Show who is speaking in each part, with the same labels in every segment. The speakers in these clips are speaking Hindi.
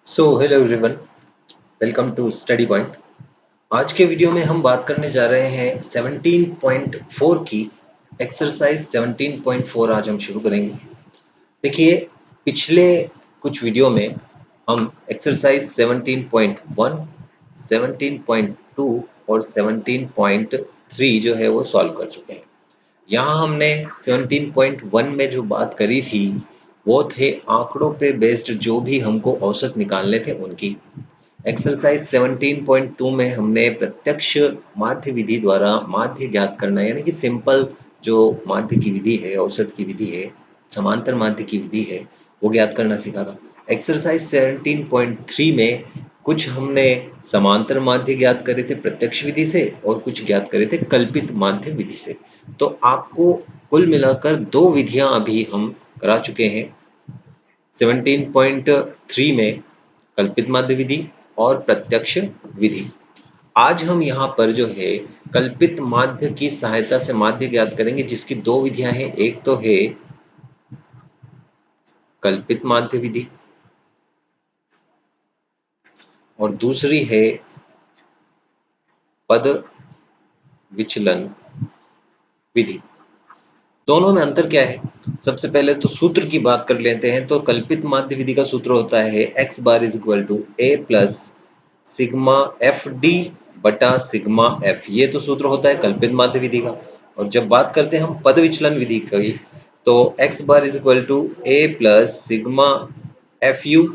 Speaker 1: Hello everyone, welcome to Study Point. आज के वीडियो में हम बात करने जा रहे हैं 17.4 की। एक्सरसाइज 17.4 आज हम शुरू करेंगे। देखिए, पिछले कुछ वीडियो में हम एक्सरसाइज 17.1, 17.2 और 17.3 जो है वो सॉल्व कर चुके हैं। यहाँ हमने 17.1 में जो बात करी थी वो थे आंकड़ों पे बेस्ड जो भी हमको औसत निकालने थे उनकी। एक्सरसाइज 17.2 में हमने प्रत्यक्ष माध्य विधि द्वारा माध्य ज्ञात करना, यानी कि सिंपल जो माध्य की विधि है, औसत की विधि है, समांतर माध्य की विधि है, वो ज्ञात करना सीखा था। एक्सरसाइज 17.3 में कुछ हमने समांतर माध्य ज्ञात करे थे प्रत्यक्ष विधि से और कुछ ज्ञात करे थे कल्पित माध्य विधि से। तो आपको कुल मिलाकर दो विधियां अभी हम करा चुके हैं। 17.3 में कल्पित माध्य विधि और प्रत्यक्ष विधि। आज हम यहाँ पर जो है कल्पित माध्य की सहायता से माध्य ज्ञात करेंगे, जिसकी दो विधियां हैं। एक तो है कल्पित माध्य विधि और दूसरी है पद विचलन विधि। दोनों में अंतर क्या है? सबसे पहले तो सूत्र की बात कर लेते हैं। तो कल्पित माध्य विधि का सूत्र होता है x bar is equal to a plus sigma F D बटा सिग्मा एफ। ये तो सूत्र होता है कल्पित माध्य विधि का। और जब बात करते हैं हम पद विचलन विधि की, तो x bar is equal to a plus sigma F U,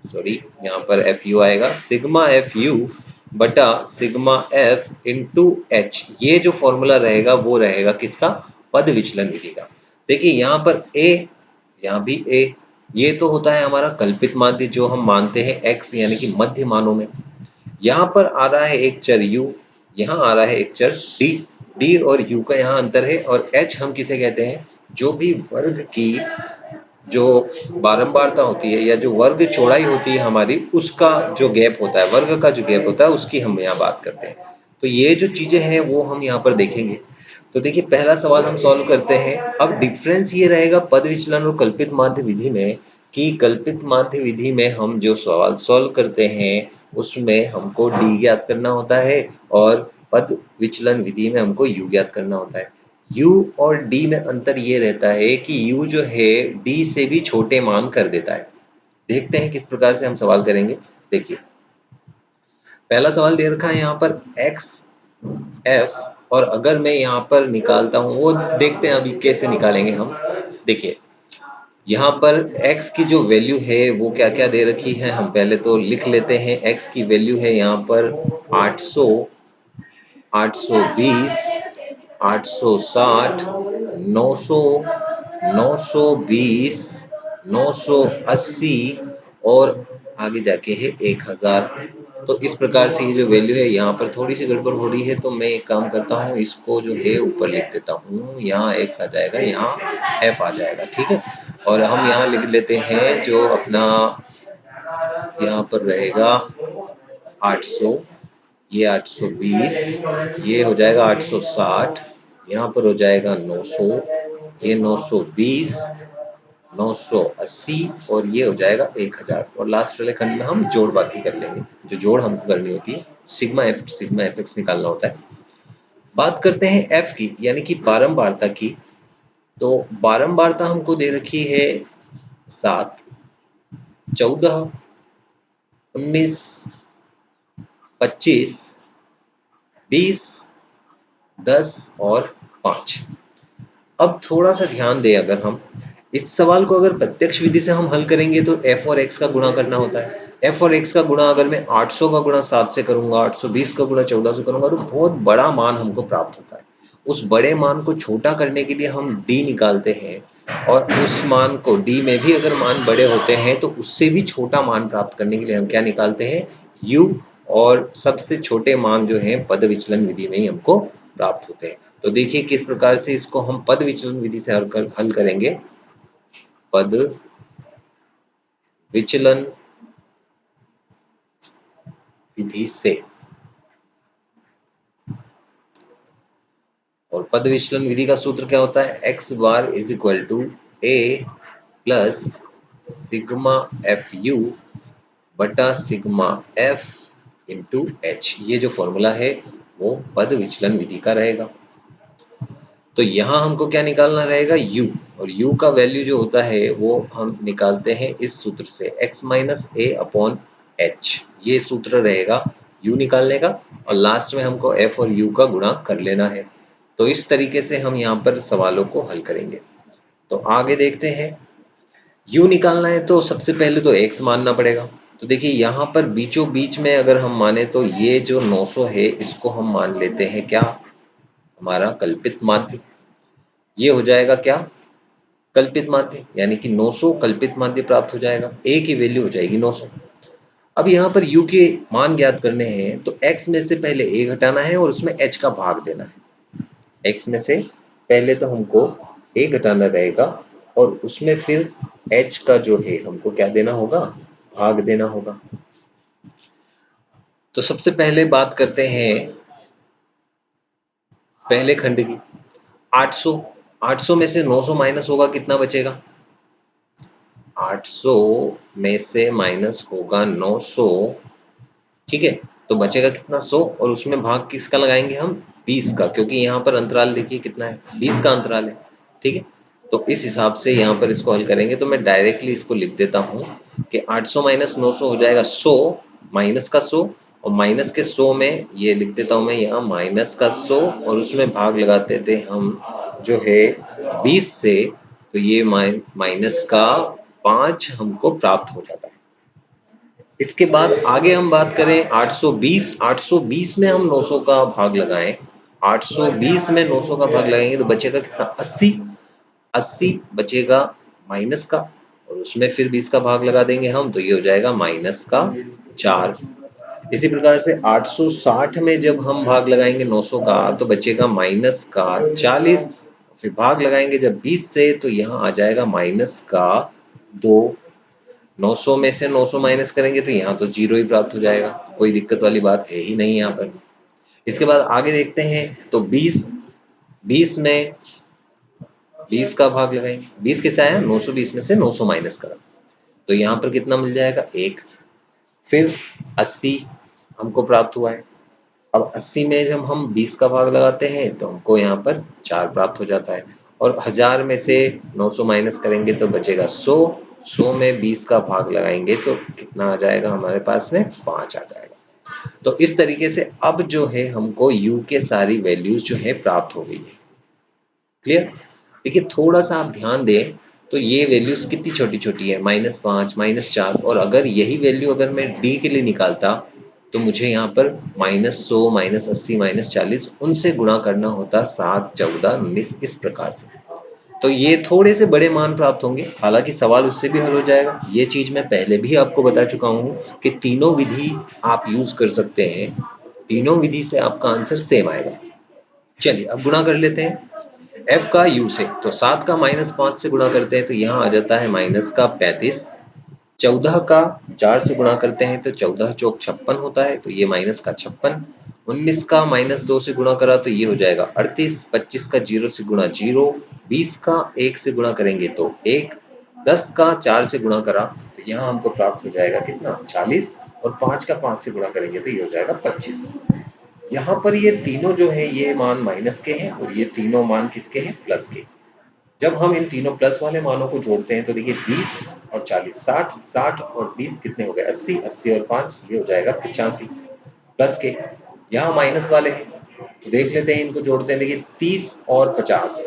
Speaker 1: sorry यहाँ पर एफ यू आएगा, सिग्मा एफ यू बटा सिग्मा एफ इंटू एच। ये जो फॉर्मूला रहेगा वो रहेगा किसका? पद विचलन विधि का। देखिए यहाँ पर a, यहाँ भी a, ये तो होता है हमारा कल्पित माध्य जो हम मानते हैं x यानी कि मध्य मानों में। यहाँ पर आ रहा है एक चर u, यहाँ आ रहा है एक चर d। d और u का यहाँ अंतर है। और h हम किसे कहते हैं? जो भी वर्ग की जो बारंबारता होती है या जो वर्ग चौड़ाई होती है हमारी, उसका जो गैप होता है, वर्ग का जो गैप होता है, उसकी हम यहाँ बात करते हैं। तो ये जो चीजें हैं वो हम यहाँ पर देखेंगे। तो देखिए, पहला सवाल हम सॉल्व करते हैं। अब डिफरेंस ये रहेगा पद विचलन और कल्पित माध्य विधि में कि कल्पित माध्य विधि में हम जो सवाल सॉल्व करते हैं उसमें हमको d ज्ञात करना होता है और पद विचलन विधि में हमको u ज्ञात करना होता है। u और d में अंतर ये रहता है कि u जो है d से भी छोटे मान कर देता है। देखते हैं किस प्रकार से हम सवाल करेंगे। देखिए, पहला सवाल दे रखा है यहाँ पर x f, और अगर मैं यहाँ पर निकालता हूँ, वो देखते हैं अभी कैसे निकालेंगे हम। देखिए, यहाँ पर x की जो वैल्यू है वो क्या क्या दे रखी है, हम पहले तो लिख लेते हैं। x की वैल्यू है यहाँ पर 800, 820, 860, 900, 920, 980 और आगे जाके है 1000। तो इस प्रकार से ये जो वैल्यू है, यहाँ पर थोड़ी सी गड़बड़ हो रही है, तो मैं एक काम करता हूँ, इसको जो है ऊपर लिख देता हूँ। यहाँ x आ जाएगा, यहाँ f आ जाएगा, ठीक है। और हम यहाँ लिख लेते हैं जो अपना यहाँ पर रहेगा 800, ये 820, ये हो जाएगा 860, यहाँ पर हो जाएगा 900, ये 920, 980 और ये हो जाएगा 1000। और लास्ट वाले खंड में हम जोड़ बाकी कर लेंगे। जो जोड़ हमको करनी होती है, सिग्मा एफ एक्स निकालना होता है। बात करते हैं एफ की, यानी कि बारंबारता की। तो बारंबारता हमको दे रखी है 7, 14, 19, 25, 20, 10 और 5। अब थोड़ा सा ध्यान दें, अगर हम इस सवाल को अगर प्रत्यक्ष विधि से हम हल करेंगे तो f और x का गुणा करना होता है। f और x का गुणा अगर मैं 800 का गुणा 7 से करूंगा, 820 का गुणा 14 से करूंगा, तो बहुत बड़ा मान हमको प्राप्त होता है। उस बड़े मान को छोटा करने के लिए हम d निकालते हैं, और उस मान को d में भी अगर मान बड़े होते हैं तो उससे भी छोटा मान प्राप्त करने के लिए हम क्या निकालते हैं? u। और सबसे छोटे मान जो है पद विचलन विधि में ही हमको प्राप्त होते हैं। तो देखिए किस प्रकार से इसको हम पद विचलन विधि से हल करेंगे। पद विचलन विधि से, और पद विचलन विधि का सूत्र क्या होता है? x bar is equal to a plus sigma F U बटा सिग्मा एफ इंटू एच। ये जो फॉर्मूला है वो पद विचलन विधि का रहेगा। तो यहाँ हमको क्या निकालना रहेगा, u, और u का वैल्यू जो होता है वो हम निकालते हैं इस सूत्र से, x माइनस ए अपॉन एच। ये सूत्र रहेगा u निकालने का, और लास्ट में हमको f और u का गुणा कर लेना है। तो इस तरीके से हम यहाँ पर सवालों को हल करेंगे। तो आगे देखते हैं, u निकालना है तो सबसे पहले तो x मानना पड़ेगा। तो देखिए यहाँ पर बीचों बीच में अगर हम माने तो ये जो 900 है इसको हम मान लेते हैं क्या, हमारा कल्पित माध्य। ये हो जाएगा क्या, कल्पित माध्य, यानी कि 900 कल्पित माध्य प्राप्त हो जाएगा। a की वैल्यू हो जाएगी 900। अब यहाँ पर u के मान ज्ञात करने हैं तो x में से पहले a घटाना है और उसमें h का भाग देना है। x में से पहले तो हमको a घटाना रहेगा और उसमें फिर h का जो है हमको क्या देना होगा, भाग देना होगा। तो सबसे पहले बात करते हैं पहले खंड की, 800। 800 में से 900 माइनस होगा, कितना बचेगा, 800 में से माइनस होगा 900, ठीक है। तो बचेगा कितना, 100, और उसमें भाग किसका लगाएंगे हम, 20 का, क्योंकि यहाँ पर अंतराल देखिए कितना है, 20 का अंतराल है, ठीक है। तो इस हिसाब से यहाँ पर इसको हल करेंगे। तो मैं डायरेक्टली इसको लिख देता हूँ कि 800 माइनस 900 हो जाएगा 100, माइनस का 100, और माइनस के 100 में ये लिख देता हूँ मैं यहाँ माइनस का 100, और उसमें भाग लगाते थे हम जो है 20 से, तो ये माइनस का 5 हमको प्राप्त हो जाता है। इसके बाद आगे हम बात करें 820। 820 में हम 900 का भाग लगाएं, 820 में 900 का भाग लगाएंगे तो बचेगा कितना, 80। 80 बचेगा माइनस का, और उसमें फिर 20 का भाग लगा देंगे हम, तो ये हो जाएगा माइनस का 4। इसी प्रकार से 860 में जब हम भाग लगाएंगे 900 का तो बचेगा माइनस का 40, फिर भाग लगाएंगे जब 20 से तो यहाँ आ जाएगा माइनस का 2। 900 में से 900 माइनस करेंगे तो यहाँ तो जीरो ही प्राप्त हो जाएगा, कोई दिक्कत वाली बात है ही नहीं यहाँ पर। इसके बाद आगे देखते हैं तो 20 में 20 का भाग लगाएंगे, 20 कैसे आया, 920 में से 900 माइनस करा, तो यहाँ पर कितना मिल जाएगा, 1। फिर 80 हमको प्राप्त हुआ है। अब 80 में जब हम 20 का भाग लगाते हैं तो हमको यहाँ पर 4 प्राप्त हो जाता है, और 1000 में से 900 माइनस करेंगे तो बचेगा 100। 100 में 20 का भाग लगाएंगे तो कितना आ जाएगा हमारे पास में, 5 आ जाएगा। तो इस तरीके से अब जो है हमको u के सारी वैल्यूज जो है प्राप्त हो गई है। क्लियर। देखिए थोड़ा सा आप ध्यान दें तो ये वैल्यूज कितनी छोटी छोटी है, -5, -4, और अगर यही वैल्यू अगर मैं d के लिए निकालता तो मुझे यहाँ पर -100, -80, -40 उनसे गुणा करना होता, 7, 14, 19 इस प्रकार से। तो ये थोड़े से बड़े मान प्राप्त होंगे, हालांकि सवाल उससे भी हल हो जाएगा। ये चीज मैं पहले भी आपको बता चुका हूँ कि तीनों विधि आप यूज कर सकते हैं, तीनों विधि से आपका आंसर सेम आएगा। चलिए अब गुणा कर लेते हैं f का u से। तो 7 का -5 से गुणा करते हैं तो यहाँ आ जाता है माइनस का 35। 14 का 4 से गुणा करते हैं तो 14 चौक 56 होता है, तो ये माइनस का 56। 19 का -2 से गुणा करा तो ये हो जाएगा 38। 25 का 0 से गुणा 0। 20 का 1 से गुणा करेंगे तो 1। 10 का 4 से गुणा करा तो यहाँ हमको प्राप्त हो जाएगा कितना, 40, और 5 का 5 से गुणा करेंगे तो ये हो जाएगा 25। यहाँ पर ये तीनों जो है ये मान माइनस के हैं और ये तीनों मान किसके हैं, प्लस के। जब हम इन तीनों प्लस वाले मानों को जोड़ते हैं तो देखिए 20 और 40, 60, 60 और 20 कितने हो गए, 80, 80 और 5 ये हो जाएगा 85 प्लस के। यहाँ माइनस वाले हैं तो देख लेते हैं, इनको जोड़ते हैं, देखिए 30 और 50,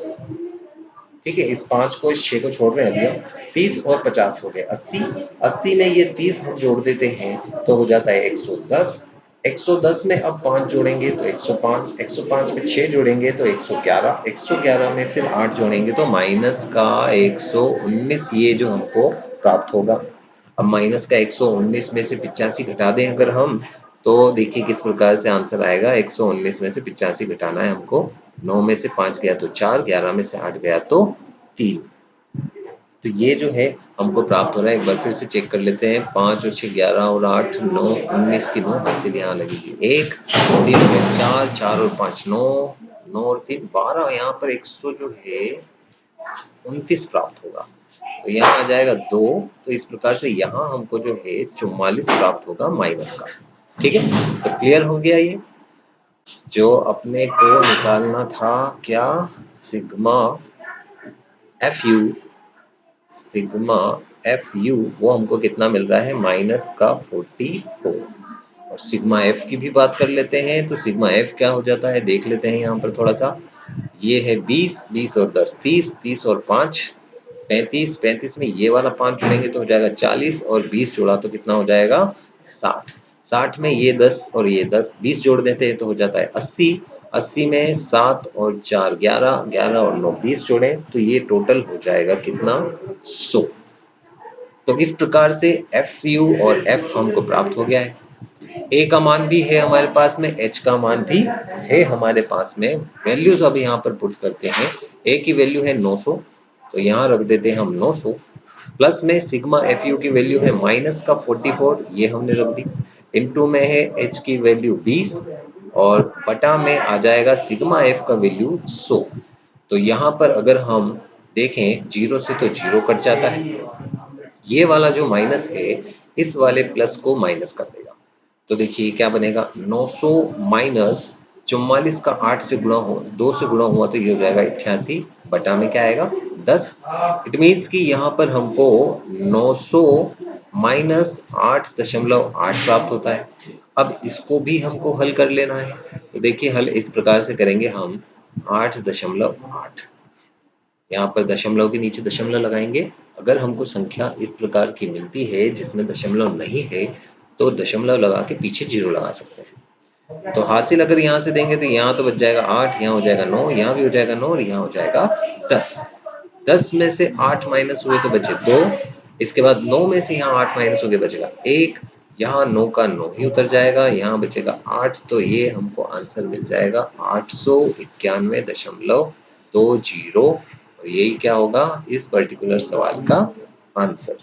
Speaker 1: ठीक है। इस 5 को इस 6 को छोड़ रहे हैं अभी हम, 30 और 50 हो गए 80। 80 में ये 30 हम जोड़ देते हैं तो हो जाता है 110। 110 में अब 5 जोड़ेंगे तो 105। 105 में 6 जोड़ेंगे तो 111। 111 में फिर 8 जोड़ेंगे तो माइनस का 119 ये जो हमको प्राप्त होगा। अब माइनस का 119 में से 85 घटा दें अगर हम, तो देखिए किस प्रकार से आंसर आएगा। 119 में से 85 घटाना है हमको, 9 में से 5 गया तो 4, 11 में से 8 गया तो 3। तो ये जो है हमको प्राप्त हो रहा है। एक बार फिर से चेक कर लेते हैं, 5 और 6 11 और 8 9, 19 की 9, इसीलिए यहाँ लगेगी 1, 3 में 4, 4 और 5 9, 9 और 3 12, यहाँ पर 100 जो है 29 प्राप्त होगा। तो यहाँ आ जाएगा 2। तो इस प्रकार से यहाँ हमको जो है 44 प्राप्त होगा माइनस का। ठीक है, तो क्लियर हो गया ये। जो अपने को निकालना था क्या, sigma F you, sigma F you वो हमको कितना मिल रहा है, माइनस का 44। और सिग्मा एफ की भी बात कर लेते हैं, तो सिग्मा एफ क्या हो जाता है देख लेते हैं यहाँ पर थोड़ा सा। ये है 20, 20 और 10 30, 30 और 5 35, 35 में ये वाला 5 जोड़ेंगे तो हो जाएगा 40 और 20 जोड़ा तो कितना हो जाएगा 60। 60 में ये 10 और ये 10 20 जोड़ देते हैं तो हो जाता है 80। 80 में 7 और 4 11, 11 और 9 20 जोड़े तो ये टोटल हो जाएगा कितना 100। तो इस प्रकार से एफ यू और एफ हमको प्राप्त हो गया है। ए का मान भी है हमारे पास में, एच का मान भी है हमारे पास में। वैल्यूज अब यहाँ पर पुट करते हैं। ए की वैल्यू है 900, तो यहाँ रख देते हैं हम 900। प्लस में सिग्मा एफ यू की वैल्यू है माइनस का 44, ये हमने रख दी। इनटू में है एच की वैल्यू 20 और बटा में आ जाएगा सिग्मा एफ का वैल्यू 100। तो यहाँ पर अगर हम देखें जीरो से तो जीरो कट जाता है, ये वाला जो माइनस है इस वाले प्लस को माइनस कर देगा। तो देखिए क्या बनेगा, 900 माइनस 44 का 8 से गुणा हो 2 से गुणा हुआ तो ये हो जाएगा 88, बटा में क्या आएगा 10। इट मीन्स कि यहाँ पर हमको 900 माइनस 8.8 प्राप्त होता है। अब इसको भी हमको हल कर लेना है, तो देखिए हल इस प्रकार से करेंगे हम 8.8, यहाँ पर दशमलव के नीचे दशमलव लगाएंगे। अगर हमको संख्या इस प्रकार की मिलती है जिसमें दशमलव नहीं है तो दशमलव लगा के पीछे जीरो लगा सकते हैं। तो हासिल अगर यहाँ से देंगे तो यहाँ तो बच जाएगा 8, यहाँ हो जाएगा 9, यहाँ भी हो जाएगा 9 और यहाँ हो जाएगा 10। 10 में से 8 माइनस हुए तो बचे 2, इसके बाद 9 में से यहाँ 8 माइनस हो गया बचेगा 1, यहाँ 9 का 9 ही उतर जाएगा, यहाँ बचेगा 8। तो ये हमको आंसर मिल जाएगा 891.20 और यही क्या होगा इस पर्टिकुलर सवाल का आंसर।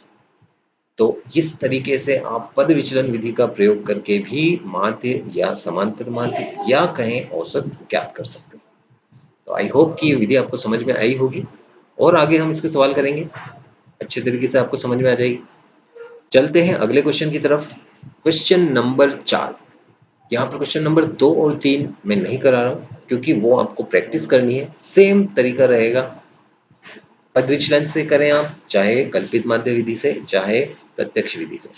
Speaker 1: तो इस तरीके से आप पद विचलन विधि का प्रयोग करके भी माध्य या समांतर माध्य या कहें औसत ज्ञात कर सकते हैं। तो आई होप कि ये विधि आपको समझ में आई होगी और आगे हम इसके सवाल करेंगे, अच्छे तरीके से आपको समझ में आ जाएगी। चलते हैं अगले क्वेश्चन की तरफ। Question number 4। यहाँ पर क्वेश्चन नंबर 2 और 3 मैं नहीं करा रहा हूँ क्योंकि वो आपको प्रैक्टिस करनी है। सेम तरीका रहेगा, पद विचलन से करें आप, चाहे कल्पित माध्य विधि से, चाहे प्रत्यक्ष विधि से।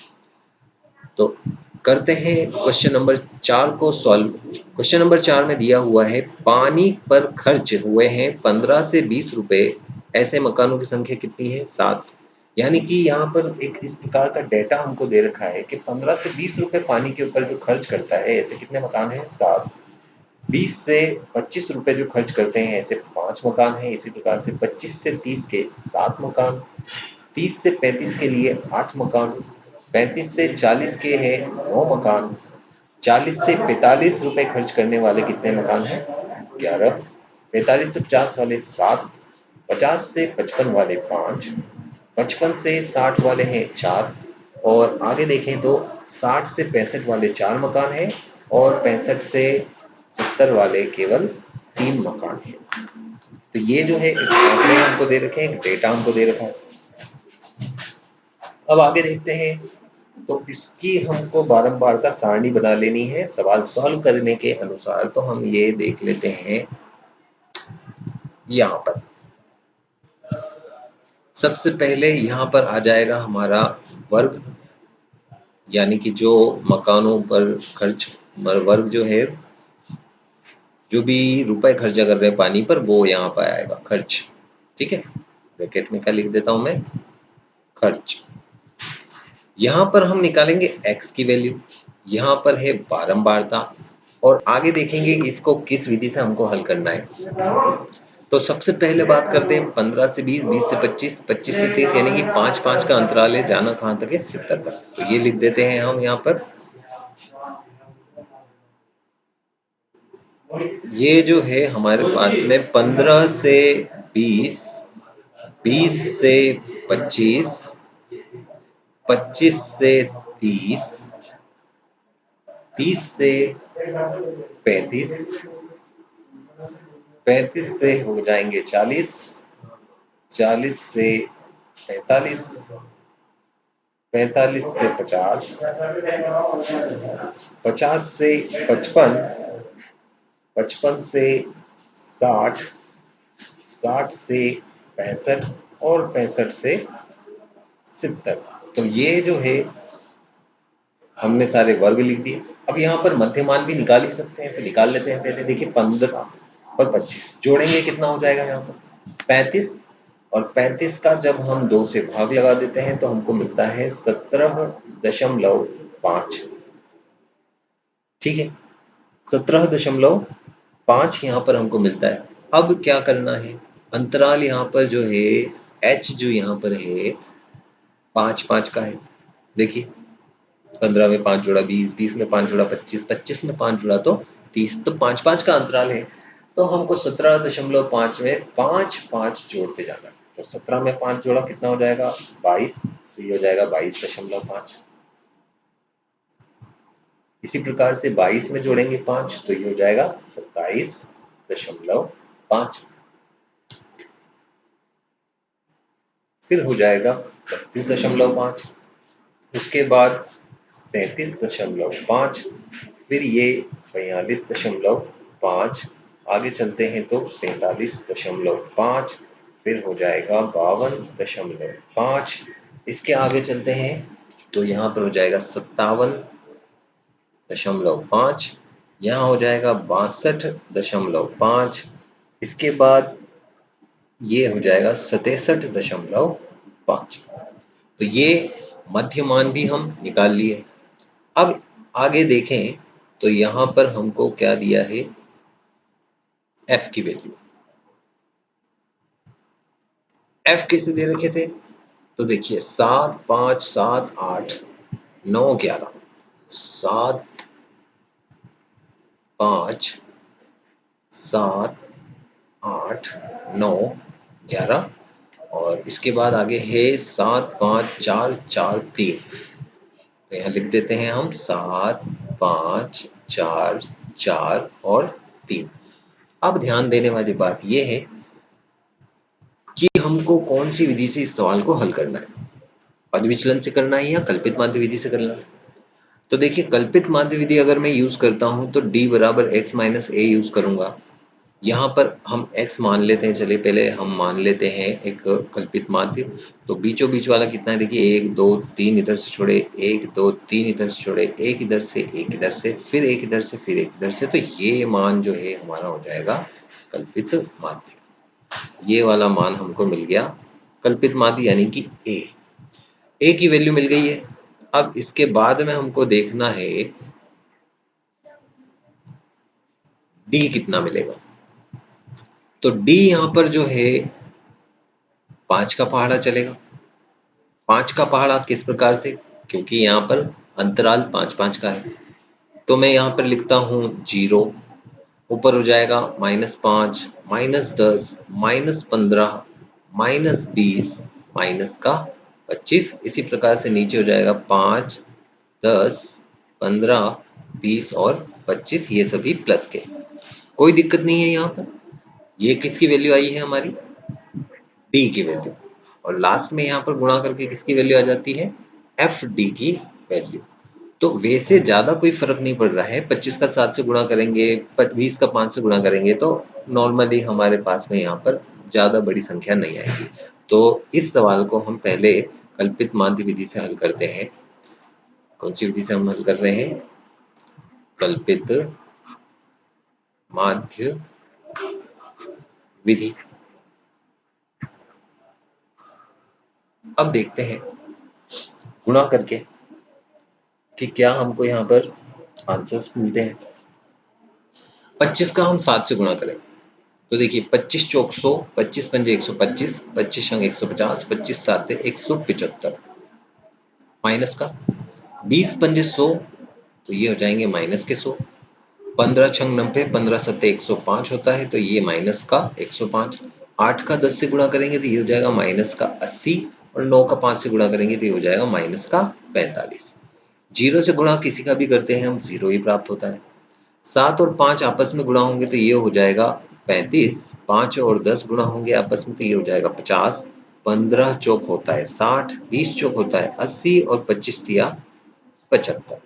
Speaker 1: तो करते हैं क्वेश्चन नंबर 4 को सॉल्व। क्वेश्चन नंबर 4 में दिया हुआ है पानी पर खर्च हुए हैं 15 से 20 रुपए, ऐसे मकानों की संख्या कितनी है 7। यानी कि यहाँ पर एक इस प्रकार का डेटा हमको दे रखा है कि 15 से 20 रुपए पानी के ऊपर जो खर्च करता है ऐसे कितने मकान हैं 7। 20 से 25 रुपए जो खर्च करते हैं ऐसे 5 मकान हैं। इसी प्रकार से 25 से 30 के 7 मकान, 30 से 35 के लिए 8 मकान, 35 से 40 के हैं 9 मकान, 40 से 45 रुपए खर्च करने वाले कितने मकान हैं 11, 45 से 50 वाले 7, 50 से 55 वाले 5, 55 से 60 वाले हैं 4 और आगे देखें तो 60 से 65 वाले 4 मकान हैं और 65 से 70 वाले केवल 3 मकान हैं। तो ये जो है आंकड़े हमको दे रखे हैं, डेटा हमको दे रखा है। अब आगे देखते हैं, तो इसकी हमको बारंबारता सारणी बना लेनी है सवाल सॉल्व करने के अनुसार। तो हम ये देख लेते हैं यहाँ पर। सबसे पहले यहाँ पर आ जाएगा हमारा वर्ग, यानी कि जो मकानों पर खर्च वर्ग जो है, जो भी रुपए खर्चा कर रहे हैं पानी पर वो यहाँ पर आएगा खर्च। ठीक है, ब्रैकेट में क्या लिख देता हूं मैं, खर्च। यहाँ पर हम निकालेंगे x की वैल्यू, यहाँ पर है बारंबारता और आगे देखेंगे इसको किस विधि से हमको हल करना है। तो सबसे पहले बात करते हैं 15 से 20, 20 से 25, 25 से 30, यानी कि 5-5 का अंतराल है, जाना कहाँ तक है 70 तक। तो ये लिख देते हैं हम यहाँ पर। ये जो है हमारे पास में 15 से 20, 20 से 25, 25 से 30, 30 से 35, 35 से हो जाएंगे 40, 40 से 45, 45 से 50, 50 से 55, 55 से 60, 60 से 65 और 65 से 70। तो ये जो है हमने सारे वर्ग लिख दिए। अब यहाँ पर मध्यमान भी निकाल ही सकते हैं, तो निकाल लेते हैं। पहले देखिए 15 और 25 जोड़ेंगे कितना हो जाएगा यहाँ पर 35, और 35 का जब हम 2 से भाग लगा देते हैं तो हमको मिलता है 17.5। ठीक है, 17.5 यहाँ पर हमको मिलता है। अब क्या करना है, अंतराल यहाँ पर जो है h जो यहाँ पर है 5 का है। देखिए 15 में 5 जोड़ा 20, 20 में 5 जोड़ा 25, 25 में 5 जोड़ा तो 30, तो 5 का अंतराल है। तो हमको 17.5 में 5 जोड़ते जाना है। तो 17 में 5 जोड़ा कितना हो जाएगा 22, तो ये हो जाएगा 22.5। इसी प्रकार से 22 में जोड़ेंगे 5 तो ये हो जाएगा 27.5। फिर हो जाएगा 32.5, उसके बाद 37.5, फिर ये 42.5, आगे चलते हैं तो 47.5, फिर हो जाएगा 52.5, इसके आगे चलते हैं तो यहाँ पर हो जाएगा 57.5, यहाँ हो जाएगा 62.5, इसके बाद ये हो जाएगा 67.5। तो ये मध्यमान भी हम निकाल लिए। अब आगे देखें तो यहाँ पर हमको क्या दिया है, f की वैल्यू। f कैसे दे रखे थे, तो देखिए 7, 5, 7, 8, 9, 11, 7, 5, 7, 8, 9, 11, और इसके बाद आगे है 7, 5, 4, 4, 3। तो यहाँ लिख देते हैं हम 7, 5, 4, 4 और 3। अब ध्यान देने वाली बात यह है कि हमको कौन सी विधि से इस सवाल को हल करना है, पद विचलन से करना है या कल्पित माध्य विधि से करना है। तो देखिए कल्पित माध्य विधि अगर मैं यूज करता हूं तो d बराबर x माइनस ए यूज करूंगा। यहाँ पर हम x मान लेते हैं, चलिए पहले हम मान लेते हैं एक कल्पित माध्य। तो बीचों बीच वाला कितना है, देखिए 1 2 3 इधर से छोड़े, 1 2 3 इधर से छोड़े, एक इधर से, एक इधर से, फिर एक इधर से, फिर एक इधर से। तो ये मान जो है हमारा हो जाएगा कल्पित माध्य। ये वाला मान हमको मिल गया कल्पित माध्य यानी कि a की वैल्यू मिल गई है। अब इसके बाद में हमको देखना है d कितना मिलेगा। तो d यहाँ पर जो है 5 का पहाड़ा चलेगा। 5 का पहाड़ा किस प्रकार से, क्योंकि यहाँ पर अंतराल 5 का है, तो मैं यहाँ पर लिखता हूँ 0, ऊपर हो जाएगा -5, -10, -15, -20, -25। इसी प्रकार से नीचे हो जाएगा 5, 10, 15, 20 और 25, ये सभी प्लस के। कोई दिक्कत नहीं है यहाँ पर। ये किसकी वैल्यू आई है हमारी, डी की वैल्यू, और लास्ट में यहाँ पर गुणा करके किसकी वैल्यू आ जाती है, एफ डी की वैल्यू। तो वैसे ज्यादा कोई फर्क नहीं पड़ रहा है, 25 का 7 से गुणा करेंगे, 20 का 5 से गुणा करेंगे तो नॉर्मली हमारे पास में यहाँ पर ज्यादा बड़ी संख्या नहीं आएगी। तो इस सवाल को हम पहले कल्पित माध्य विधि से हल करते हैं। कौन सी विधि से हम हल कर रहे हैं, कल्पित माध्य विधि। अब देखते हैं गुणा करके कि क्या हमको यहाँ पर आंसर्स मिलते हैं। 25 का हम 7 से गुणा करें तो देखिए 25 चौक 100, 25 पंजे 125, 25 अंग 150, 25 साते 175, माइनस का 20 पंजे 100, तो ये हो जाएंगे माइनस के 100, 15 छंग 90, 15 सत्ते 105 होता है, तो ये माइनस का 105। 8 का 10 से गुणा करेंगे तो ये हो जाएगा माइनस का 80, और 9 का 5 से गुणा करेंगे तो ये हो जाएगा माइनस का 45। 0 से गुणा किसी का भी करते हैं हम 0 ही प्राप्त होता है। 7 और 5 आपस में गुणा होंगे तो ये हो जाएगा 35, 5 और 10 गुणा होंगे आपस में तो ये हो जाएगा 50, 15 चौक होता है 60, 20 चौक होता है 80 और 25 दिया 75।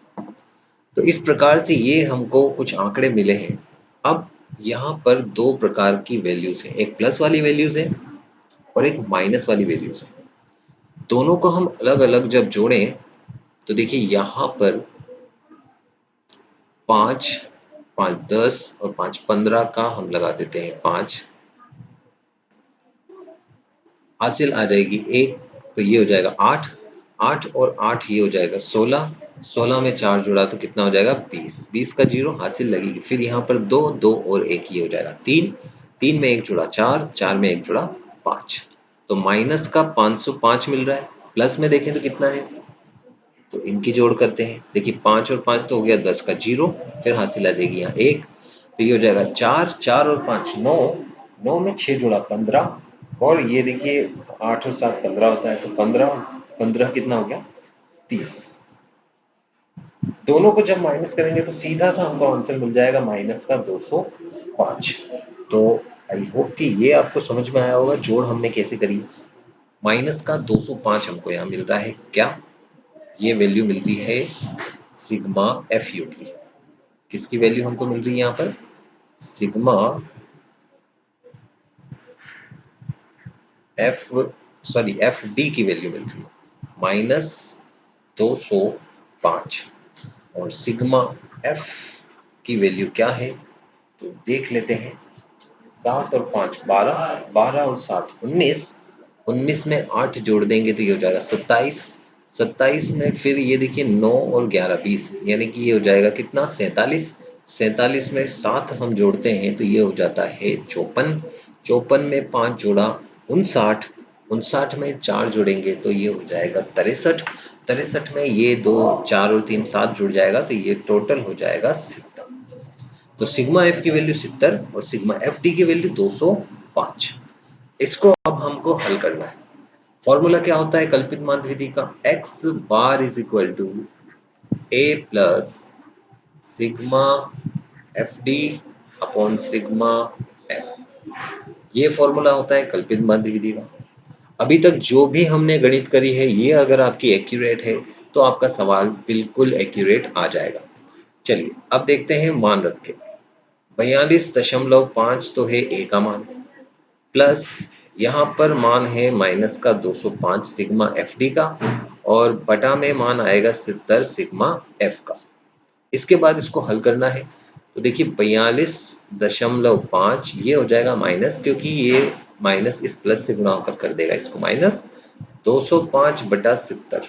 Speaker 1: तो इस प्रकार से ये हमको कुछ आंकड़े मिले हैं। अब यहाँ पर दो प्रकार की वैल्यूज है, एक प्लस वाली वैल्यूज है और एक माइनस वाली वैल्यूज है। दोनों को हम अलग अलग जब जोड़ें तो देखिए यहाँ पर 5, 5 10 और 5 15 का हम लगा देते हैं 5, हासिल आ जाएगी 1, तो ये हो जाएगा 8, 8 और 8 ये हो जाएगा 16, 16 में 4 जोड़ा तो कितना हो जाएगा 20, 20 का 0 हासिल लगेगी। फिर यहाँ पर 2, 2 और 1 ये हो जाएगा 3, 3 में 1 जोड़ा 4, 4 में 1 जोड़ा 5, तो माइनस का 505 मिल रहा है। प्लस में देखें तो कितना है, तो इनकी जोड़ करते हैं। देखिए 5 और 5 तो हो गया 10 का 0, फिर हासिल आ जाएगी यहाँ 1, तो ये हो जाएगा 4, 4 और 5 9, 9 में 6 जोड़ा 15, और ये देखिए 8 और 7 15 होता है, तो 15, 15 कितना हो गया 30। दोनों को जब माइनस करेंगे तो सीधा सा हमको आंसर मिल जाएगा माइनस का 205। तो आई होप कि ये आपको समझ में आया होगा जोड़ हमने कैसे करी। माइनस का 205 हमको यहाँ मिल रहा है, क्या ये वैल्यू मिलती है सिग्मा एफ यू की। किसकी वैल्यू हमको मिल रही है यहाँ पर, सिग्मा एफ डी की वैल्यू मिल रही है माइनस 205, और सिग्मा एफ की वैल्यू क्या है तो देख लेते हैं। 7 और 5 12, 12 और 7 19, 19 में 8 जोड़ देंगे तो ये हो जाएगा 27, 27 में फिर ये देखिए 9 और 11 20, यानी कि ये हो जाएगा कितना 47, 47 में 7 हम जोड़ते हैं तो ये हो जाता है 54, 54 में 5 जोड़ा 59, 59 में 4 जोड़ेंगे तो ये हो जाएगा 63, 63 में ये 2 4 और 3 7 जुड़ जाएगा तो ये टोटल हो जाएगा 70। तो सिग्मा एफ की वैल्यू 70 और सिग्मा एफ डी की वैल्यू 205। इसको अब हमको हल करना है। फॉर्मूला क्या होता है कल्पित माध्य विधि का, x bar is equal to a plus sigma F D upon sigma F, ये फॉर्मूला होता है कल्पित माध्य विधि का। अभी तक जो भी हमने गणित करी है ये अगर आपकी एक्यूरेट है तो आपका सवाल बिल्कुल एक्यूरेट आ जाएगा। चलिए अब देखते हैं मान रख के, 42.5 तो है ए का मान, प्लस यहाँ पर मान है माइनस का 205 सिग्मा एफ डी का, और बटा में मान आएगा 70 सिग्मा एफ का। इसके बाद इसको हल करना है तो देखिए 42.5 ये हो जाएगा माइनस, क्योंकि ये माइनस इस प्लस से गुणा होकर कर देगा इसको माइनस, 205 बटा 70,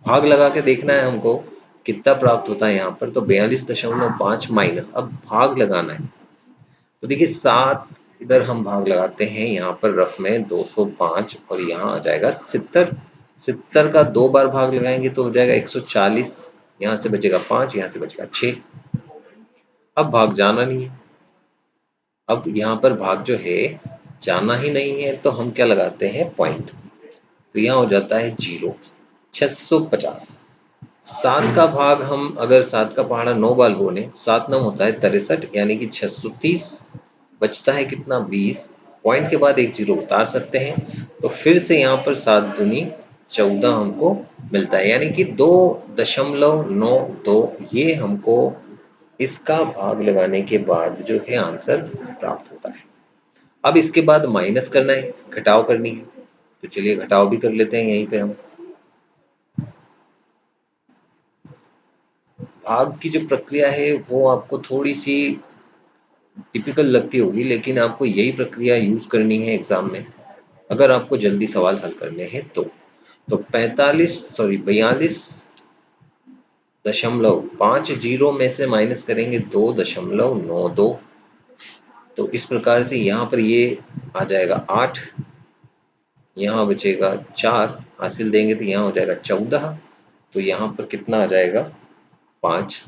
Speaker 1: भाग लगा के देखना है हमको कितना प्राप्त होता है यहाँ पर, तो 42.5 माइनस, अब भाग लगाना है तो देखिए 7 इधर हम भाग लगाते हैं यहाँ पर रफ में 205 और यहाँ आ जाएगा 70, 70 का 2 बार भाग लगाएंगे तो हो जाएगा 140, यहाँ से बचेगा 5, यहाँ से बचेगा 6। अब भाग जाना नहीं है, अब यहाँ पर भाग जो है जाना ही नहीं है तो हम क्या लगाते हैं पॉइंट, तो यहाँ हो जाता है 0, 650। 7 का भाग हम अगर 7 का पहाड़ा 9 बार बोले, 7 9 होता है 63, यानी कि 630, बचता है कितना 20, पॉइंट के बाद एक जीरो उतार सकते हैं तो फिर से यहाँ पर 7 दूनी 14 हमको मिलता है, यानी कि 2.92 ये हमको इसका भाग लगाने के बाद जो है आंसर प्राप्त होता है। अब इसके बाद माइनस करना है, घटाव करनी है, तो चलिए घटाव भी कर लेते हैं यहीं पे हम। भाग की जो प्रक्रिया है वो आपको थोड़ी सी टिपिकल लगती होगी, लेकिन आपको यही प्रक्रिया यूज करनी है एग्जाम में अगर आपको जल्दी सवाल हल करने हैं तो 42.50 में से माइनस करेंगे 2.92, तो इस प्रकार से यहाँ पर ये आ जाएगा 8, यहाँ बचेगा 4, हासिल देंगे तो यहाँ हो जाएगा 14, तो यहाँ पर कितना आ जाएगा 5,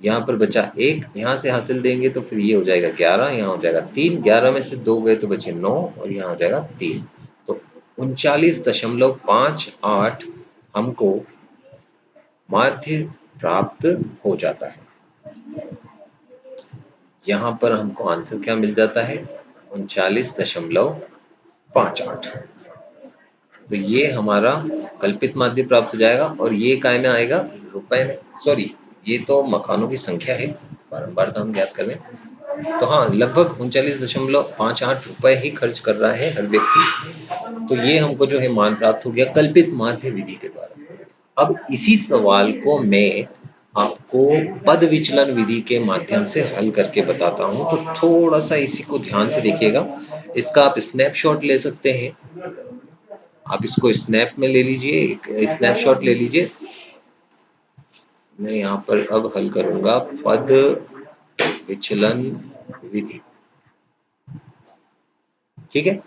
Speaker 1: यहाँ पर बचा 1, यहाँ से हासिल देंगे तो फिर ये हो जाएगा 11, यहाँ हो जाएगा 3, 11 में से 2 गए तो बचे 9 और यहाँ हो जाएगा 3, तो 39.58 हमको माध्य प्राप्त हो जाता है। यहाँ पर हमको आंसर क्या मिल जाता है 39.58। 5-8। तो ये हमारा कल्पित माध्य प्राप्त हो जाएगा और ये काय में आएगा, रुपए में। सॉरी, ये तो मकानों की संख्या है, बारंबार तो हम ज्ञात कर लें। तो हाँ, लगभग 39.58 रुपए ही खर्च कर रहा है हर व्यक्ति। तो ये हमको जो है मान प्राप्त हो गया कल्पित माध्य विधि के द्वारा। अब इसी सवाल को मैं आपको पद विचलन विधि के माध्यम से हल करके बताता हूं। तो थोड़ा सा इसी को ध्यान से देखिएगा। इसका आप स्नैपशॉट ले सकते हैं। आप इसको स्नैप में ले लीजिए, एक स्नैपशॉट ले लीजिए। मैं यहाँ पर अब हल करूंगा पद विचलन विधि। ठीक है,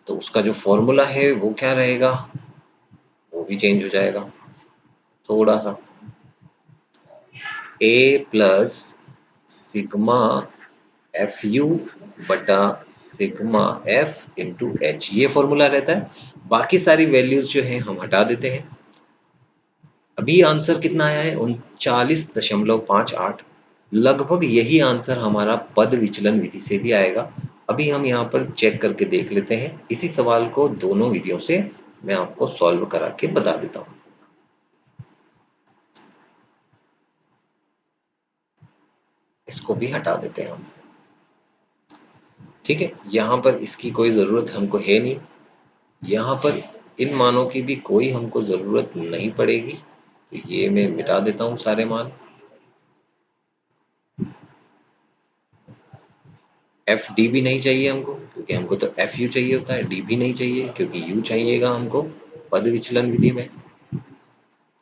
Speaker 1: तो उसका जो फॉर्मूला है वो क्या रहेगा, वो भी चेंज हो जाएगा थोड़ा सा। a plus sigma F U बटा सिग्मा एफ इंटू एच, ये फॉर्मूला रहता है। बाकी सारी वैल्यूज जो है हम हटा देते हैं। अभी आंसर कितना आया है, 39.58। लगभग यही आंसर हमारा पद विचलन विधि से भी आएगा। अभी हम यहाँ पर चेक करके देख लेते हैं। इसी सवाल को दोनों विधियों से मैं आपको सॉल्व करा के बता देता हूँ। इसको भी हटा देते हैं हम। ठीक है, यहाँ पर इसकी कोई जरूरत हमको है नहीं। यहाँ पर इन मानों की भी कोई हमको जरूरत नहीं पड़ेगी। तो ये मैं मिटा देता हूँ सारे मान। एफ डी भी नहीं चाहिए हमको, क्योंकि हमको तो एफ यू चाहिए होता है। डी भी नहीं चाहिए क्योंकि यू चाहिएगा हमको पद विचलन विधि में।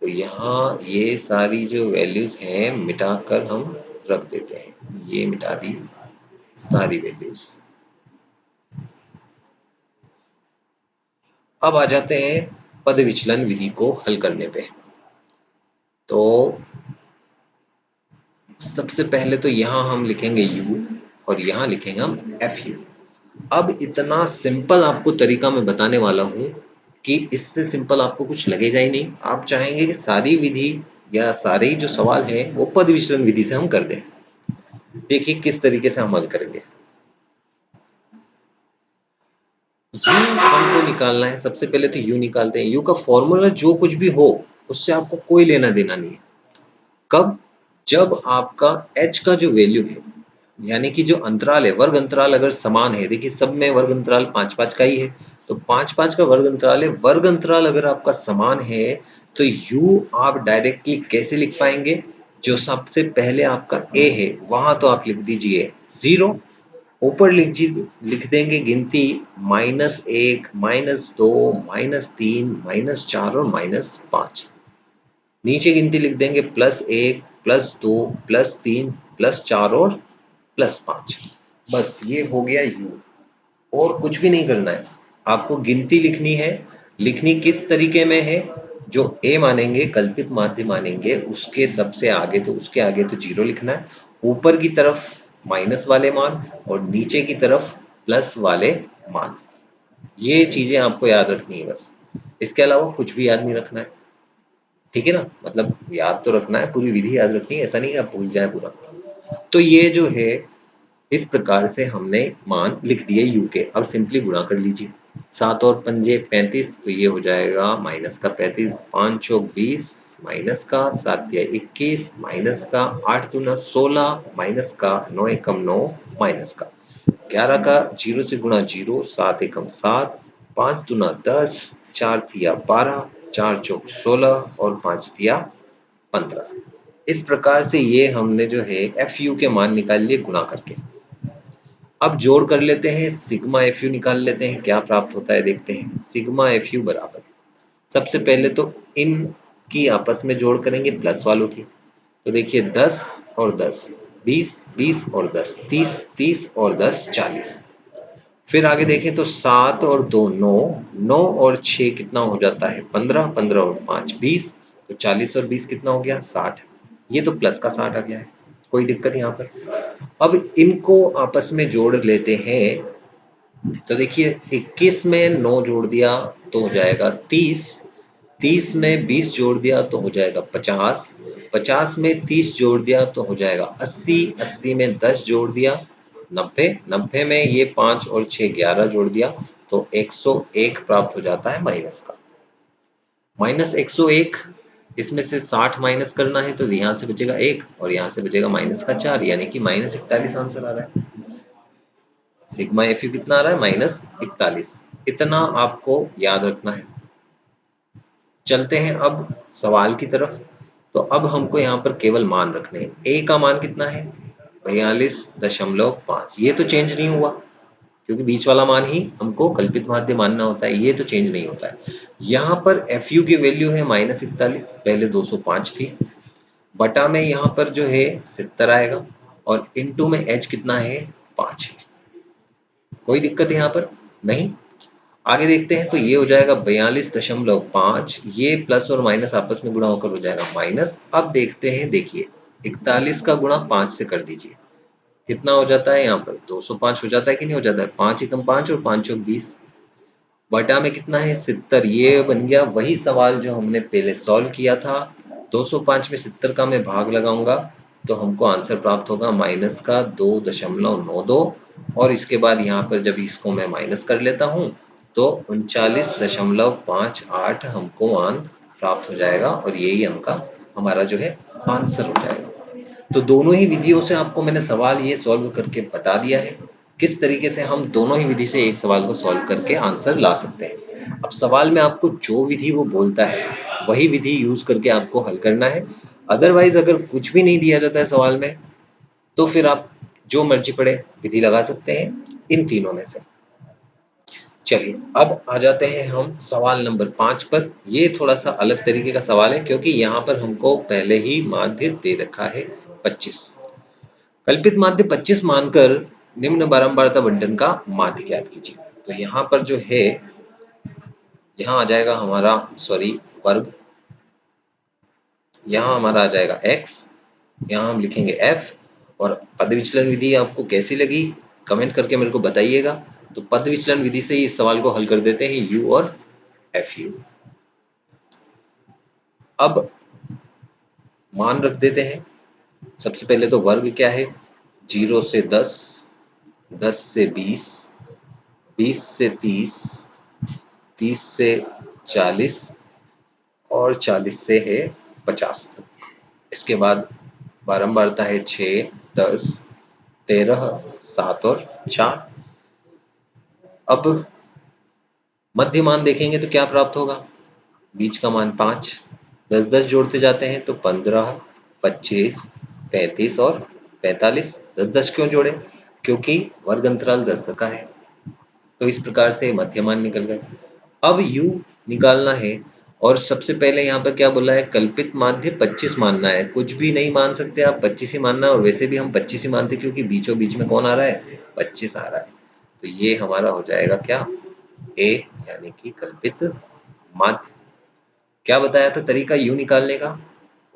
Speaker 1: तो यहाँ ये सारी जो वैल्यूज हैं मिटाकर हम रख देते हैं। ये मिटा दी सारी वैल्यूज। अब आ जाते हैं पद विचलन विधि को हल करने पे। तो सबसे पहले तो यहाँ हम लिखेंगे u और यहाँ लिखेंगे हम एफ यू। अब इतना सिंपल आपको तरीका मैं बताने वाला हूँ कि इससे सिंपल आपको कुछ लगेगा ही नहीं। आप चाहेंगे कि सारी विधि या सारे जो सवाल है वो पद विचलन विधि से हम कर दें। देखिए किस तरीके से हम हल करेंगे। u हमको निकालना है। सबसे पहले तो u निकालते हैं। u का फॉर्मूला जो कुछ भी हो उससे आपको कोई लेना देना नहीं है। कब, जब आपका h का जो वैल्यू है, यानी कि जो अंतराल है, वर्ग अंतराल अगर समान है, देखिए सब में वर्ग अंतराल 5-5 का ही है, तो 5-5 का वर्ग अंतराल है। वर्ग अंतराल अगर आपका समान है तो u आप डायरेक्टली कैसे लिख पाएंगे, जो सबसे पहले आपका a है वहां तो आप लिख दीजिए 0, ऊपर लिख देंगे गिनती -1, -2, -3, -4 और -5। नीचे गिनती लिख देंगे +1, +2, +3, +4 और +5। बस ये हो गया u। और कुछ भी नहीं करना है, आपको गिनती लिखनी है। लिखनी किस तरीके में है, जो a मानेंगे, कल्पित माध्य मानेंगे, उसके सबसे आगे तो उसके आगे तो 0 लिखना है, ऊपर की तरफ माइनस वाले मान और नीचे की तरफ प्लस वाले मान। ये चीजें आपको याद रखनी है बस, इसके अलावा कुछ भी याद नहीं रखना है। ठीक है ना, मतलब याद तो रखना है, पूरी विधि याद रखनी है, ऐसा नहीं कि आप भूल जाए पूरा। तो ये जो है इस प्रकार से हमने मान लिख दिए u के। अब सिंपली गुणा कर लीजिए। 7 और 5 35, तो ये हो जाएगा माइनस का 35, 5 चौक 20, माइनस का 7 या 21, माइनस का 8 दूना 16, माइनस का 9 एकम 9, माइनस का 11 का 0 से गुणा 0, 7 एकम 7, 5 दूना 10, 4 तिया 12, 4 चौक 16 और 5 तिया 15। इस प्रकार से ये हमने जो है एफ यू के मान निकाल लिए गुणा करके। अब जोड़ कर लेते हैं, सिग्मा एफ यू निकाल लेते हैं, क्या प्राप्त होता है देखते हैं। सिग्मा एफ यू बराबर, सबसे पहले तो इन की आपस में जोड़ करेंगे प्लस वालों की। तो देखिए 10 और 10, 20, 20 और 10, 30, 30 और 10, 40। फिर आगे देखें तो 7 और 2 9, 9 और 6 कितना हो जाता है 15, 15 और 5 20, तो 40 और 20 कितना हो गया 60। ये तो प्लस का 60 आ गया है, कोई दिक्कत यहाँ पर। अब इनको आपस में जोड़ लेते हैं। तो देखिए 21 में 9 जोड़ दिया तो हो जाएगा 30, 30 में 20 जोड़ दिया तो हो जाएगा 50, 50 में 30 जोड़ दिया तो हो जाएगा 80, 80 में 10 जोड़ दिया 90, 90 में ये 5 और 6 11 जोड़ दिया तो 101 प्राप्त हो जाता है माइनस का। माइनस 101, इसमें से 60 माइनस करना है तो यहाँ से बचेगा 1 और यहाँ से बचेगा माइनस का 4, यानी कि -41 आंसर आ रहा है। सिग्मा एफ यू कितना आ रहा है? -41। इतना आपको याद रखना है। चलते हैं अब सवाल की तरफ। तो अब हमको यहाँ पर केवल मान रखने हैं। ए का मान कितना है? 42.5। ये तो चेंज नहीं हुआ क्योंकि बीच वाला मान ही हमको कल्पित माध्य मानना होता है, ये तो चेंज नहीं होता है। यहाँ पर एफ यू की वैल्यू है -41, पहले 205 थी, बटा में यहाँ पर जो है 70 आएगा और इनटू में एच कितना है? 5 है। कोई दिक्कत है यहाँ पर? नहीं। आगे देखते हैं तो ये हो जाएगा 42.5, ये प्लस और माइनस आपस में गुणा होकर हो जाएगा माइनस। अब देखते हैं, देखिए 41 का गुणा 5 से कर दीजिए, कितना हो जाता है? यहाँ पर 205 हो जाता है कि नहीं हो जाता है? 5 एकम 5 और 5 चौक 20, बटा में कितना है? 70। ये बन गया वही सवाल जो हमने पहले सॉल्व किया था। 205 में 70 का मैं भाग लगाऊंगा तो हमको आंसर प्राप्त होगा माइनस का 2.92 और इसके बाद यहाँ पर जब इसको मैं माइनस कर लेता हूँ तो 39.58 हमको मान प्राप्त हो जाएगा और यही हमका हमारा जो है आंसर हो जाएगा। तो दोनों ही विधियों से आपको मैंने सवाल ये सॉल्व करके बता दिया है किस तरीके से हम दोनों ही विधि से एक सवाल को सॉल्व करके आंसर ला सकते हैं। अब सवाल में आपको जो विधि वो बोलता है वही विधि यूज करके आपको हल करना है। अदरवाइज अगर कुछ भी नहीं दिया जाता है सवाल में तो फिर आप जो मर्जी पड़े विधि लगा सकते हैं इन तीनों में से। चलिए अब आ जाते हैं हम सवाल नंबर 5 पर। ये थोड़ा सा अलग तरीके का सवाल है क्योंकि यहाँ पर हमको पहले ही माध्य दे रखा है 25। कल्पित माध्य 25 मानकर निम्न बारंबारता बंटन का माध्य ज्ञात कीजिए। तो यहाँ पर जो है, यहाँ आ जाएगा हमारा वर्ग, यहाँ हमारा आ जाएगा x, यहाँ हम लिखेंगे f। और पद विचलन विधि आपको कैसी लगी कमेंट करके मेरे को बताइएगा। तो पद विचलन विधि से इस सवाल को हल कर देते हैं u और fu। अब मान रख देते हैं। सबसे पहले तो वर्ग क्या है? 0 से 10, 10 से 20, 20 से 30, 30 से 40 और 40 से है 50 तक। इसके बाद बारंबारता है 6, 10, 13, 7 और 4। अब मध्य मान देखेंगे तो क्या प्राप्त होगा? बीच का मान 5, 10 जोड़ते जाते हैं तो 15, 25, 35 और 45। 10 क्यों जोड़े? क्योंकि वर्ग अंतराल 10 का है। तो इस प्रकार से मध्य मान निकल गए। अब u निकालना है और सबसे पहले यहाँ पर क्या बोला है? कल्पित माध्य 25 मानना है। कुछ भी नहीं मान सकते आप, 25 ही मानना है। और वैसे भी हम 25 ही मानते क्योंकि बीचों बीच में कौन आ रहा है? 25 आ रहा है। तो ये हमारा हो जाएगा क्या? a, यानी कि कल्पित माध्य। क्या बताया था तरीका u निकालने का?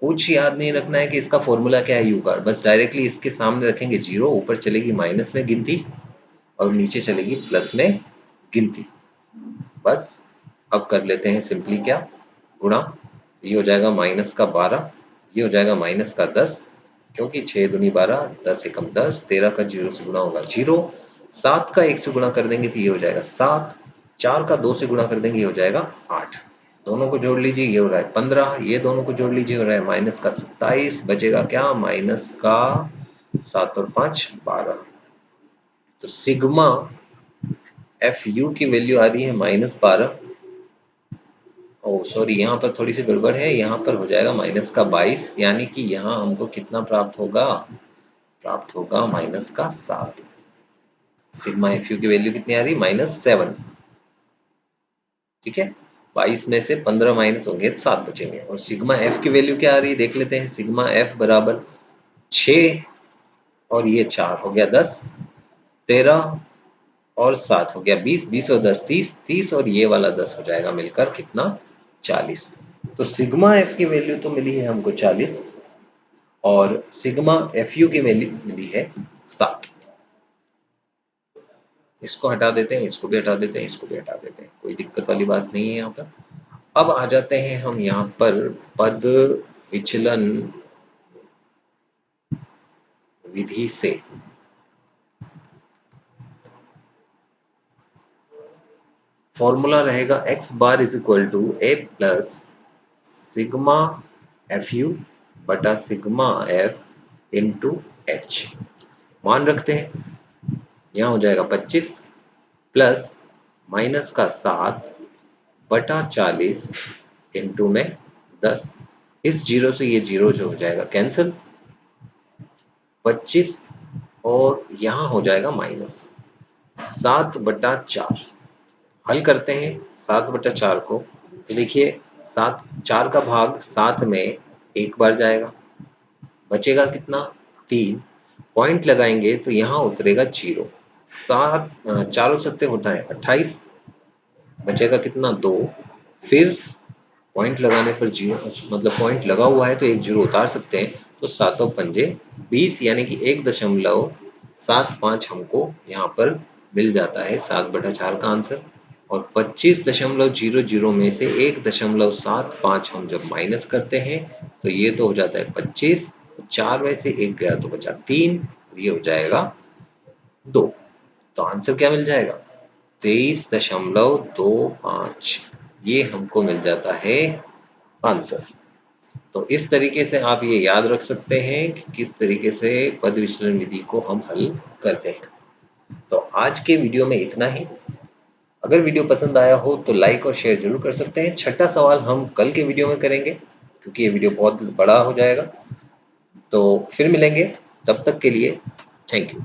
Speaker 1: कुछ याद नहीं रखना है कि इसका फॉर्मूला क्या है u का, बस डायरेक्टली इसके सामने रखेंगे 0, ऊपर चलेगी माइनस में गिनती और नीचे चलेगी प्लस में गिनती। बस अब कर लेते हैं सिंपली क्या? गुणा। ये हो जाएगा माइनस का 12, ये हो जाएगा माइनस का 10, क्योंकि 6 दूनी 12, 10 एकम 10, 13 का 0 से गुणा होगा 0, 7 का 1 से गुणा कर देंगे तो ये हो जाएगा 7, 4 का 2 से गुणा कर देंगे ये हो जाएगा 8। दोनों को जोड़ लीजिए, ये हो रहा है 15, ये दोनों को जोड़ लीजिए हो रहा है माइनस का 27, बचेगा क्या? माइनस का 7 और 5 12। तो सिग्मा एफ यू की वैल्यू आ रही है -12। ओ सॉरी, यहाँ पर थोड़ी सी गड़बड़ है, यहाँ पर हो जाएगा माइनस का 22, यानी कि यहाँ हमको कितना प्राप्त होगा? प्राप्त होगा माइनस का 7। सिग्मा एफ यू की वैल्यू कितनी आ रही? -7। ठीक है, 22 में से 15 माइनस होंगे तो 7 बचेंगे। और सिग्मा एफ की वैल्यू क्या आ रही है देख लेते हैं। सिग्मा एफ बराबर 6 और ये 4 हो गया 10, 13 और 7 हो गया 20, 20 और 10 30, 30 और ये वाला 10 हो जाएगा मिलकर कितना? 40। तो सिग्मा एफ की वैल्यू तो मिली है हमको 40 और सिग्मा एफ यू की वैल्यू मिली है 7। इसको हटा देते हैं, इसको भी हटा देते हैं, इसको भी हटा देते हैं, कोई दिक्कत वाली बात नहीं है यहाँ पर। अब आ जाते हैं हम यहाँ पर पद विचलन विधि से। फॉर्मूला रहेगा x bar is equal to a plus sigma F U बटा सिग्मा एफ इंटू एच। मान रखते हैं, यहाँ हो जाएगा 25 प्लस माइनस का 7 बटा 40 इंटू में 10। इस जीरो से ये जीरो जो हो जाएगा कैंसिल, 25 और यहाँ हो जाएगा माइनस 7/4। हल करते हैं 7/4 को, तो देखिए 4 का भाग 7 में एक बार जाएगा, बचेगा कितना 3। पॉइंट लगाएंगे तो यहाँ उतरेगा 0। 4 सत्ते होता है 28, बचेगा कितना 2। फिर पॉइंट लगाने पर 0, मतलब पॉइंट लगा हुआ है तो एक 0 उतार सकते हैं, तो 7 पंजे 20 यानी कि 1.75 हमको यहाँ पर मिल जाता है 7/4 का आंसर। और 25.00 में से 1.75 हम जब माइनस करते हैं तो ये तो हो जाता है 25, 4 में से 1 गया तो बचा 3, ये हो जाएगा 2। तो आंसर क्या मिल जाएगा 23.25, ये हमको मिल जाता है आंसर। तो इस तरीके से आप ये याद रख सकते हैं कि किस तरीके से पद विचलन विधि को हम हल करते हैं। तो आज के वीडियो में इतना ही। अगर वीडियो पसंद आया हो तो लाइक और शेयर जरूर कर सकते हैं। छठा सवाल हम कल के वीडियो में करेंगे क्योंकि ये वीडियो बहुत बड़ा हो जाएगा। तो फिर मिलेंगे, तब तक के लिए थैंक यू।